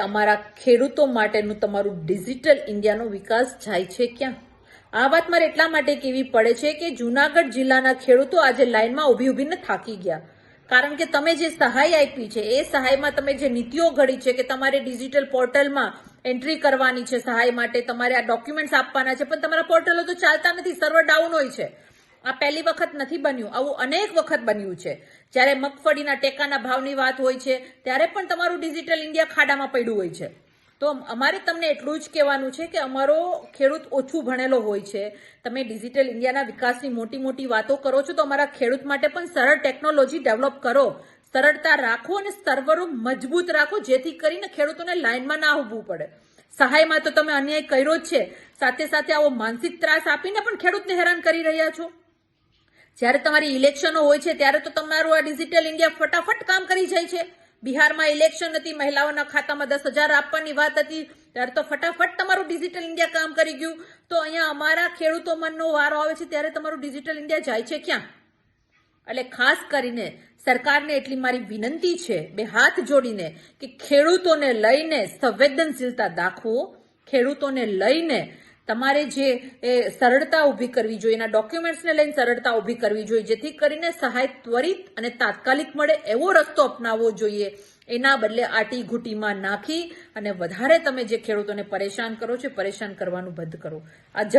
અમારા ખેડૂતો માટેનું તમારું ડિજિટલ ઇન્ડિયાનો વિકાસ જાય છે ક્યાં? આ વાત મારે એટલા માટે કહેવી પડે છે કે જૂનાગઢ જિલ્લાના ખેડૂતો આજે લાઈનમાં ઊભીને થાકી ગયા. કારણ કે તમે જે સહાય આપી છે એ સહાયમાં તમે જે નીતિઓ ઘડી છે કે તમારે ડિજિટલ પોર્ટલમાં એન્ટ્રી કરવાની છે, સહાય માટે તમારે આ ડોક્યુમેન્ટ્સ આપવાના છે, પણ તમારા પોર્ટલો તો ચાલતા નથી, સર્વર ડાઉન હોય છે. આ પહેલી વખત નથી બન્યું, આવું અનેક વખત બન્યું છે. જ્યારે મગફળીના ટેકાના ભાવની વાત હોય છે ત્યારે પણ તમારું ડિજિટલ ઇન્ડિયા ખાડામાં પડ્યું હોય છે. તો અમારે તમને એટલું જ કહેવાનું છે કે અમારો ખેડૂત ઓછું ભણેલો હોય છે. તમે ડિજિટલ ઇન્ડિયાના વિકાસની મોટી મોટી વાતો કરો છો તો અમારા ખેડૂત માટે પણ સરળ ટેકનોલોજી ડેવલપ કરો, સરળતા રાખો અને સર્વરો મજબૂત રાખો, જેથી કરીને ખેડૂતોને લાઇનમાં ના ઊભવું પડે. સહાયમાં તો તમે અન્યાય કર્યો જ છે, સાથે સાથે આવો માનસિક ત્રાસ આપીને પણ ખેડૂતને હેરાન કરી રહ્યા છો. જ્યારે તમારી ઇલેક્શનો હોય છે ત્યારે તો તમારું આ ડિજિટલ ઇન્ડિયા ફટાફટ કામ કરી જાય છે. બિહારમાં ઇલેક્શન હતી, મહિલાઓના ખાતામાં 10,000 આપવાની વાત હતી, ત્યારે તો ફટાફટ તમારું ડિજિટલ ઇન્ડિયા કામ કરી ગયું. તો અહીંયા અમારા ખેડૂતો મનનો વારો આવે છે ત્યારે તમારું ડિજિટલ ઇન્ડિયા જાય છે ક્યાં? એટલે ખાસ કરીને સરકારને એટલી મારી વિનંતી છે, બે હાથ જોડીને, કે ખેડૂતોને લઈને સંવેદનશીલતા દાખવો. ખેડૂતોને લઈને તમારે જે સરળતા ઊભી કરવી જોઈએ, એના ડોક્યુમેન્ટ્સને લઈને સરળતા ઊભી કરવી જોઈએ, જેથી કરીને સહાય ત્વરિત અને તાત્કાલિક મળે એવો રસ્તો અપનાવવો જોઈએ. એના બદલે આટી ઘૂંટીમાં નાખી અને વધારે તમે જે ખેડૂતોને પરેશાન કરો છો, પરેશાન કરવાનું બંધ કરો. આ